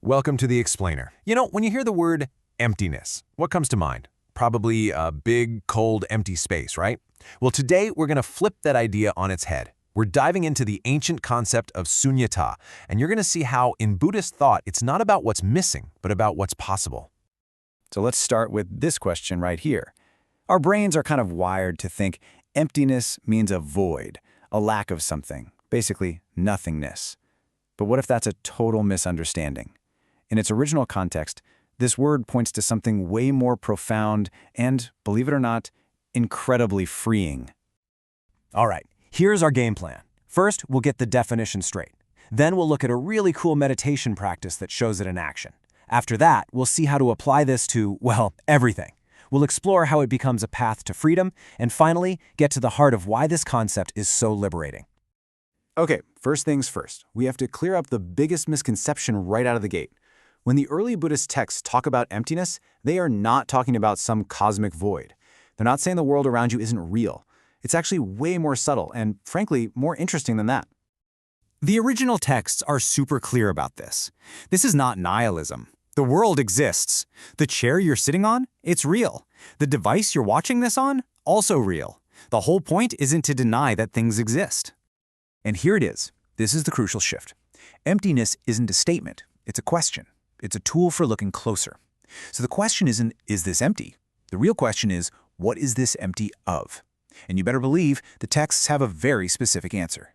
Welcome to the Explainer. When you hear the word emptiness, what comes to mind? Probably a big, cold, empty space, right? Well, today we're going to flip that idea on its head. We're diving into the ancient concept of Suññatā, and you're going to see how in Buddhist thought it's not about what's missing, but about what's possible. So let's start with this question right here. Our brains are kind of wired to think emptiness means a void, a lack of something, basically nothingness. But what if that's a total misunderstanding? In its original context, this word points to something way more profound and, believe it or not, incredibly freeing. All right, here's our game plan. First, we'll get the definition straight. Then we'll look at a really cool meditation practice that shows it in action. After that, we'll see how to apply this to, well, everything. We'll explore how it becomes a path to freedom, and finally, get to the heart of why this concept is so liberating. Okay, first things first. We have to clear up the biggest misconception right out of the gate. When the early Buddhist texts talk about emptiness, they are not talking about some cosmic void. They're not saying the world around you isn't real. It's actually way more subtle and, frankly, more interesting than that. The original texts are super clear about this. This is not nihilism. The world exists. The chair you're sitting on, it's real. The device you're watching this on, also real. The whole point isn't to deny that things exist. And here it is. This is the crucial shift. Emptiness isn't a statement. It's a question. It's a tool for looking closer. So the question isn't, is this empty? The real question is, what is this empty of? And you better believe the texts have a very specific answer.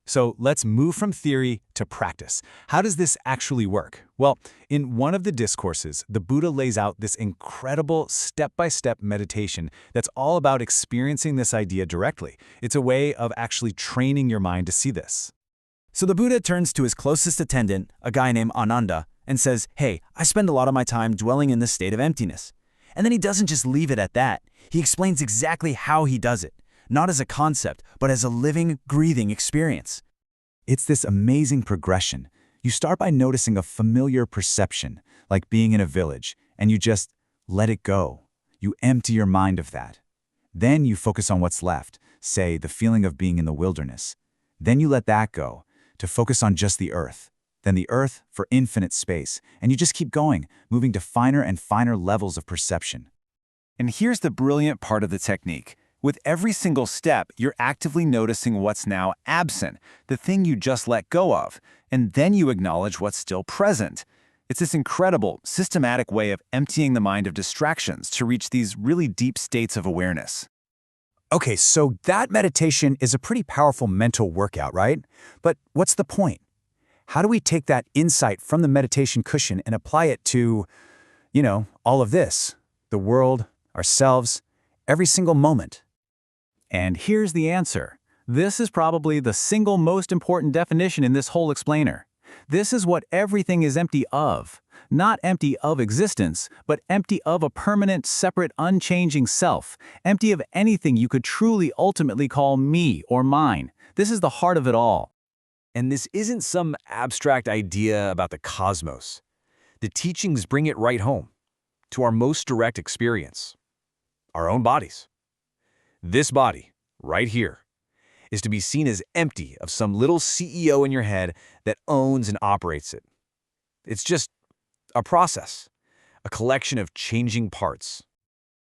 So let's move from theory to practice. How does this actually work? Well, in one of the discourses, the Buddha lays out this incredible step-by-step meditation that's all about experiencing this idea directly. It's a way of actually training your mind to see this. So the Buddha turns to his closest attendant, a guy named Ananda, and says, "Hey, I spend a lot of my time dwelling in this state of emptiness." And then he doesn't just leave it at that. He explains exactly how he does it, not as a concept, but as a living, breathing experience. It's this amazing progression. You start by noticing a familiar perception, like being in a village, and you just let it go. You empty your mind of that. Then you focus on what's left, say the feeling of being in the wilderness. Then you let that go, to focus on just the earth. Then the earth for infinite space, and you just keep going, moving to finer and finer levels of perception. And here's the brilliant part of the technique. With every single step, you're actively noticing what's now absent, the thing you just let go of, and then you acknowledge what's still present. It's this incredible, systematic way of emptying the mind of distractions to reach these really deep states of awareness. Okay, so that meditation is a pretty powerful mental workout, right? But what's the point? How do we take that insight from the meditation cushion and apply it to, all of this? The world, ourselves, every single moment. And here's the answer. This is probably the single most important definition in this whole explainer. This is what everything is empty of. Not empty of existence, but empty of a permanent, separate, unchanging self. Empty of anything you could truly ultimately call me or mine. This is the heart of it all. And this isn't some abstract idea about the cosmos. The teachings bring it right home, to our most direct experience, our own bodies. This body, right here, is to be seen as empty of some little CEO in your head that owns and operates it. It's just a process, a collection of changing parts.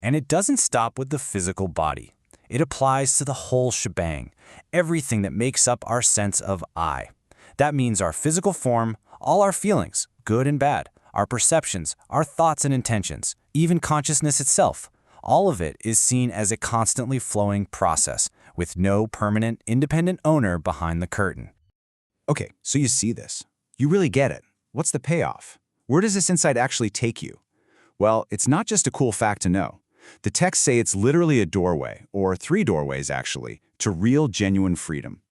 And it doesn't stop with the physical body. It applies to the whole shebang, everything that makes up our sense of I. That means our physical form, all our feelings, good and bad, our perceptions, our thoughts and intentions, even consciousness itself. All of it is seen as a constantly flowing process with no permanent, independent owner behind the curtain. Okay, so you see this. You really get it. What's the payoff? Where does this insight actually take you? Well, it's not just a cool fact to know. The texts say it's literally a doorway, or 3 doorways actually, to real, genuine freedom.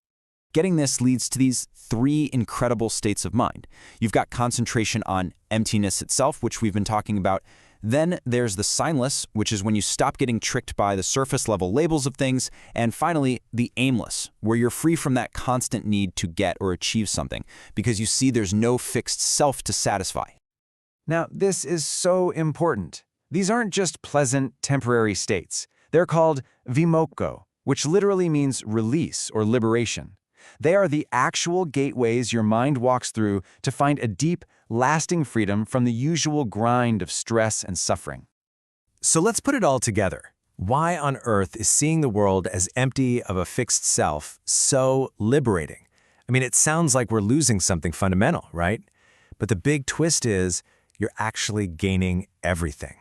Getting this leads to these 3 incredible states of mind. You've got concentration on emptiness itself, which we've been talking about. Then there's the signless, which is when you stop getting tricked by the surface-level labels of things. And finally, the aimless, where you're free from that constant need to get or achieve something, because you see there's no fixed self to satisfy. Now, this is so important. These aren't just pleasant, temporary states. They're called vimokko, which literally means release or liberation. They are the actual gateways your mind walks through to find a deep, lasting freedom from the usual grind of stress and suffering. So let's put it all together. Why on earth is seeing the world as empty of a fixed self so liberating? I mean, it sounds like we're losing something fundamental, right? But the big twist is you're actually gaining everything.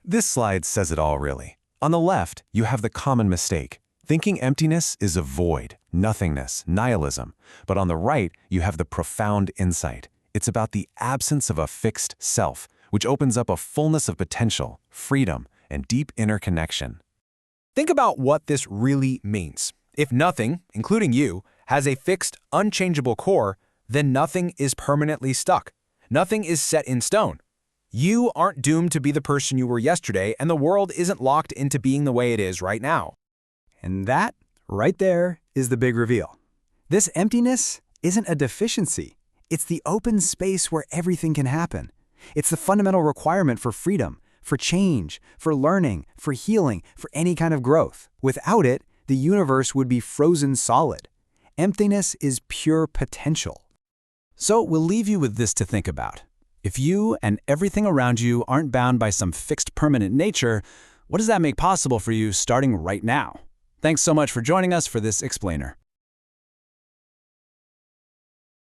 This slide says it all, really. On the left, you have the common mistake. Thinking emptiness is a void, nothingness, nihilism. But on the right, you have the profound insight. It's about the absence of a fixed self, which opens up a fullness of potential, freedom, and deep inner connection. Think about what this really means. If nothing, including you, has a fixed, unchangeable core, then nothing is permanently stuck. Nothing is set in stone. You aren't doomed to be the person you were yesterday, and the world isn't locked into being the way it is right now. And that, right there, is the big reveal. This emptiness isn't a deficiency. It's the open space where everything can happen. It's the fundamental requirement for freedom, for change, for learning, for healing, for any kind of growth. Without it, the universe would be frozen solid. Emptiness is pure potential. So we'll leave you with this to think about. If you and everything around you aren't bound by some fixed permanent nature, what does that make possible for you starting right now? Thanks so much for joining us for this explainer.